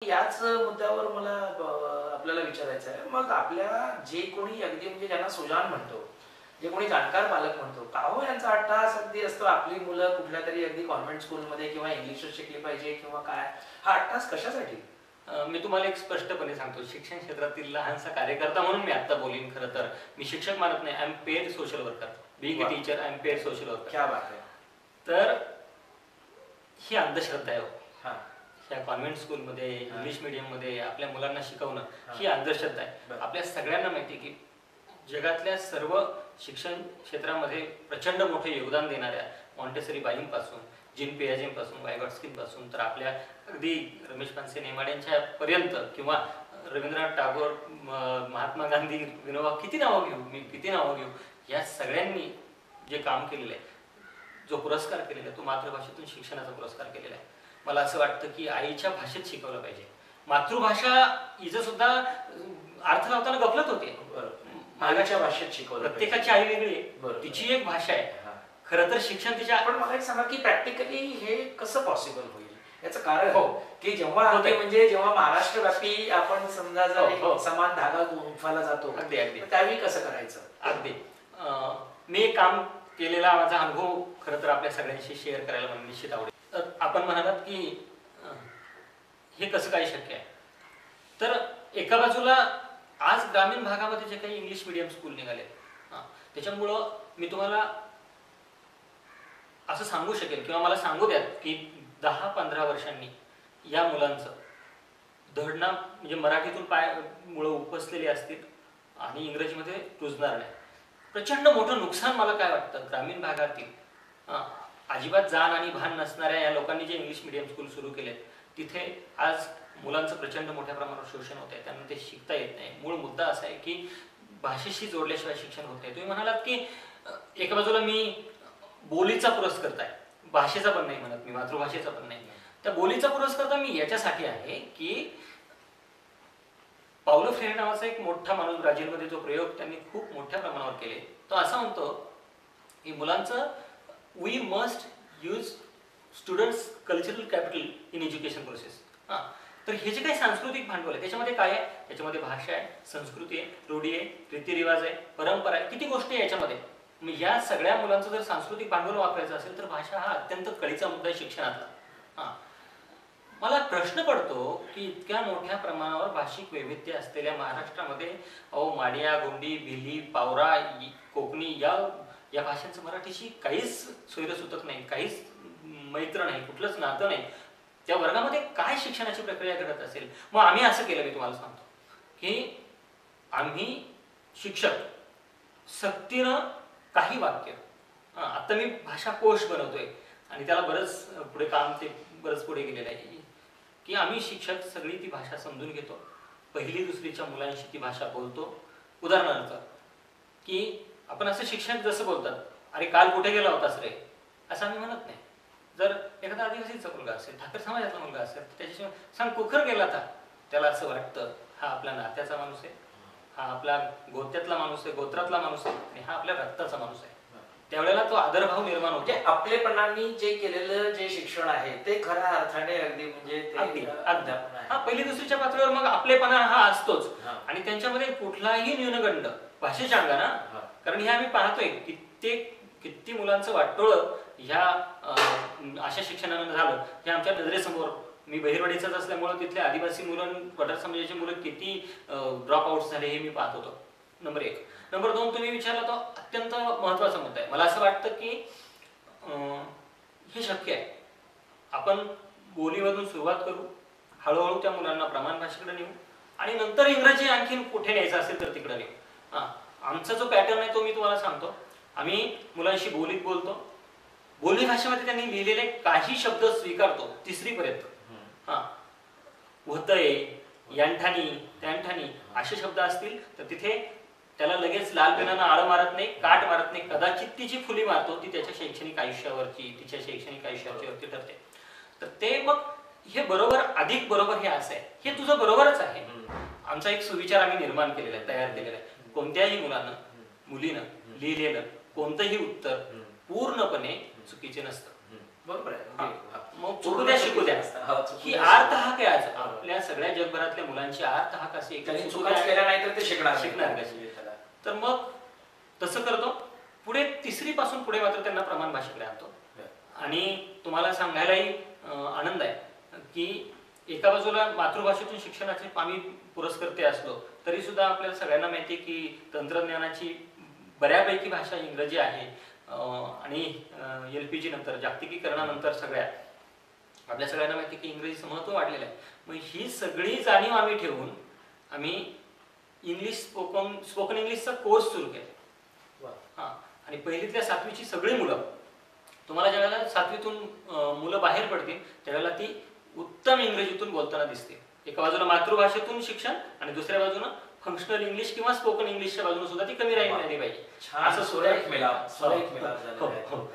याच मुद्द्यावर मला आपल्याला विचारायचं आहे, मग आपल्या जे कोणी अगदी म्हणजे ज्यांना सुजाण म्हणतो, जे कोणी जाणकार पालक म्हणतो, का हो यांचा अट्टहास अगदी असतो आपली मुलं कुठल्या तरी अगदी कॉन्व्हेंट स्कूलमध्ये किंवा इंग्लिशच शिकली पाहिजे किंवा काय, हा अट्टहास कशासाठी? मी तुम्हाला एक स्पष्टपणे सांगतो, शिक्षण क्षेत्रातील लहानसा कार्यकर्ता म्हणून मी आता बोलीन. खरं तर मी शिक्षक मानत नाही, I am paid social worker. Being a teacher I am paid social worker. क्या बात आहे. तर ही अंधश्रद्धा आहे. हां, ह्या कॉन्व्हेंट स्कूलमध्ये इंग्लिश मीडियममध्ये आपल्या मुलांना शिकवणं ही अंधश्रद्धा आहे. आपल्या सगळ्यांना माहिती आहे की जगातल्या सर्व शिक्षण क्षेत्रामध्ये प्रचंड मोठे योगदान देणाऱ्या मॉन्टेसरी बाईंपासून, जीन पियाजेपासून, वायगॉट्स्किन तर आपल्या अगदी रमेश पानसे नेमाड्यांच्या पर्यंत किंवा रवींद्रनाथ टागोर, महात्मा गांधी, विनोबा, किती नावं घेऊ, या सगळ्यांनी जे काम केलेलं आहे, जो पुरस्कार केलेला आहे, तो मातृभाषेतून शिक्षणाचा पुरस्कार केलेला आहे. मला असं वाटतं की आईच्या भाषेत शिकवलं पाहिजे. मातृभाषा हिचं सुद्धा अर्थ लावताना गफलत होते. मागाच्या भाषेत शिकवलं. प्रत्येकाची आई वेगळी आहे, तिची एक भाषा आहे. खरं तर शिक्षण तिच्या. पण मला एक सांगा की प्रॅक्टिकली हे कसं पॉसिबल होईल? याचं कारण की जेव्हा म्हणजे जेव्हा महाराष्ट्रव्यापी आपण समजा जर समान धागा गुंफायला जातो, अगदी अगदी त्यावेळी कसं करायचं? अगदी मी एक काम केलेला माझा अनुभव खरं तर आपल्या सगळ्यांशी शेअर करायला मला निश्चित आवडेल. आपण म्हणालात की हे कसं काय शक्य आहे, तर एका बाजूला आज ग्रामीण भागामध्ये जे काही इंग्लिश मीडियम स्कूल निघाले, त्याच्यामुळं मी तुम्हाला असं सांगू शकेल किंवा मला सांगू द्यात की 10-15 वर्षांनी या मुलांचं धडना म्हणजे मराठीतून मुळं उपसलेली असतील आणि इंग्रजीमध्ये रुजणार नाही. प्रचंड मोठं नुकसान मला काय वाटतं, ग्रामीण भागातील अजिबात जाण आणि भान नसणाऱ्या या लोकांनी जे इंग्लिश मीडियम स्कूल सुरू केलेत, तिथे आज मुलांचं प्रचंड मोठ्या प्रमाणावर शोषण होत आहे, त्यांना ते शिकता येत नाही. मूळ मुद्दा असा आहे की भाषेशी जोडल्याशिवाय शिक्षण होत नाही. तुम्ही म्हणालात की एका बाजूला मी बोलीचा पुरस्कर्ता आहे, भाषेचा पण नाही म्हणत मी, मातृभाषेचा पण नाही. त्या बोलीचा पुरस्कर्ता मी याच्यासाठी आहे की पाउलो फ्रेरे नावाचा एक मोठा माणूस ब्राझीलमध्ये जो प्रयोग त्यांनी खूप मोठ्या प्रमाणावर केले, तो असा म्हणतो की मुलांचं we must use students cultural capital in education process. तर हे जे काही सांस्कृतिक भांडवल आहे त्याच्यामध्ये काय आहे, त्याच्यामध्ये भाषा आहे, संस्कृती आहे, रूढी आहे, रीतिरिवाज आहे, परंपरा आहे, किती गोष्टी आहे याच्यामध्ये. मग या सगळ्या मुलांचं जर सांस्कृतिक भांडवल वापरायचं असेल तर भाषा हा अत्यंत कळीचा मुद्दा आहे शिक्षणातला. मला प्रश्न पडतो की इतक्या मोठ्या प्रमाणावर भाषिक वैविध्य असलेल्या महाराष्ट्रामध्ये माडिया, गोंडी, भिली, पावरा, कोकणी या भाषांचं मराठीशी काहीच सोयरसूतक नाही, काहीच मैत्र नाही, कुठलंच नातं नाही. त्या वर्गामध्ये काय शिक्षणाची प्रक्रिया घडत असेल? मग आम्ही असं केलं, मी तुम्हाला सांगतो की आम्ही शिक्षक सक्तीनं काही वाक्य, आता मी भाषा कोश बनवतोय आणि त्याला बरंच पुढे काम ते बरंच पुढे गेलेलं आहे की आम्ही शिक्षक सगळी ती भाषा समजून घेतो, पहिली दुसरीच्या मुलांशी ती भाषा बोलतो. उदाहरणार्थ की आपण असं शिक्षक जसं बोलतात, अरे काल कुठे गेला होतास रे, असं आम्ही म्हणत नाही. जर एखादा आदिवासीचा मुलगा असेल, ठाकर समाजातला मुलगा असेल, त्याच्याशिवाय सांग कुखर गेला था, त्याला असं वाटतं हा आपल्या नात्याचा माणूस आहे, हा आपला गोत्यातला माणूस आहे, गोत्रातला माणूस आहे आणि हा आपल्या रक्ताचा माणूस आहे. त्यावेळेला तो आदरभाव निर्माण होतो. आपलेपणाने जे केलेलं जे शिक्षण आहे ते खऱ्या अर्थाने अगदी म्हणजे हा पहिली दुसरीच्या पातळीवर मग आपलेपणा हा असतोच. आणि त्यांच्यामध्ये कुठलाही न्यूनगंड भाषेच्या अंगाना, कारण हे आम्ही पाहतोय किती मुलांचं वाटोळं ह्या अशा शिक्षणानं झालं. हे आमच्या नजरेसमोर, मी बहिरवाडीचाच असल्यामुळे तिथले आदिवासी मुलं, पठार समाजाची मुलं किती ड्रॉप आउट झाले हे मी पाहत होतो. नंबर 1. नंबर 2, तुम्ही विचारला तो अत्यंत महत्वाचा मुद्दा आहे. मला असं वाटतं की हे शक्य आहे. आपण बोलीमधून सुरुवात करू, हळूहळू त्या मुलांना प्रमाण भाषेकडे नेऊ आणि नंतर इंग्रजी आणखीन कुठे न्यायचं असेल तर तिकडे नेऊ. आमचा जो पॅटर्न आहे तो मी तुम्हाला सांगतो. आम्ही मुलांशी बोलीत बोलतो, बोली भाषेमध्ये त्यांनी लिहिलेले काही शब्द स्वीकारतो 3री पर्यंत. होतय, यांठानी, त्यांठानी असे शब्द असतील तर तिथे त्याला लगेच लाल पेनानं आळ मारत नाही, काट मारत नाही, कदाचित तिची फुली मारतो, ती त्याच्या शैक्षणिक आयुष्यावरची, तिच्या शैक्षणिक आयुष्यावरती ठरते. तर ते मग हे बरोबर, अधिक बरोबर हे असं आहे, हे तुझं बरोबरच आहे. आमचा एक सुविचार आम्ही निर्माण केलेला आहे, तयार केलेला आहे. कोणत्याही मुलानं, मुलीनं लिहिलेलं कोणतंही उत्तर पूर्णपणे चुकीचे नसतं. बरोबर आहे. मग चुकू द्या, शिकू द्या. ही अर्थ हा काय आज आपल्या आपल्या सगळ्या जगभरातल्या मुलांची आर्त हाक अशी एक त्यांनी चुकाच केल्या नाही तर ते शिकणार कशी. तर मग तसं करतो. पुढे 3री पासून पुढे मात्र त्यांना प्रमाण भाषेकडे आणतो. आणि तुम्हाला सांगायलाही आनंद आहे की एका बाजूला मातृभाषेतून शिक्षणाचे आम्ही पुरस्कर्ते असलो तरी सुद्धा आपल्याला सगळ्यांना माहिती आहे की तंत्रज्ञानाची बऱ्यापैकी भाषा इंग्रजी आहे. आणि LPG नंतर जागतिकीकरणानंतर आपल्या सगळ्यांना माहिती की इंग्रजीचं महत्त्व वाढलेलं आहे. मग ही सगळी जाणीव आम्ही ठेवून आम्ही इंग्लिश स्पोकन इंग्लिशचा कोर्स सुरू केला. हां. आणि 1ली ते 7वीची सगळी मुलं तुम्हाला ज्यावेळेला 7वीतून मुलं बाहेर पडतील त्यावेळेला ती उत्तम इंग्रजीतून बोलताना दिसते. एका बाजूला मातृभाषेतून शिक्षण आणि दुसऱ्या बाजूनं फंक्शनल इंग्लिश किंवा स्पोकन इंग्लिशच्या बाजूने सुद्धा ती कमी राहिली पाहिजे. असं सुरेख मिळाव झालेला आहे.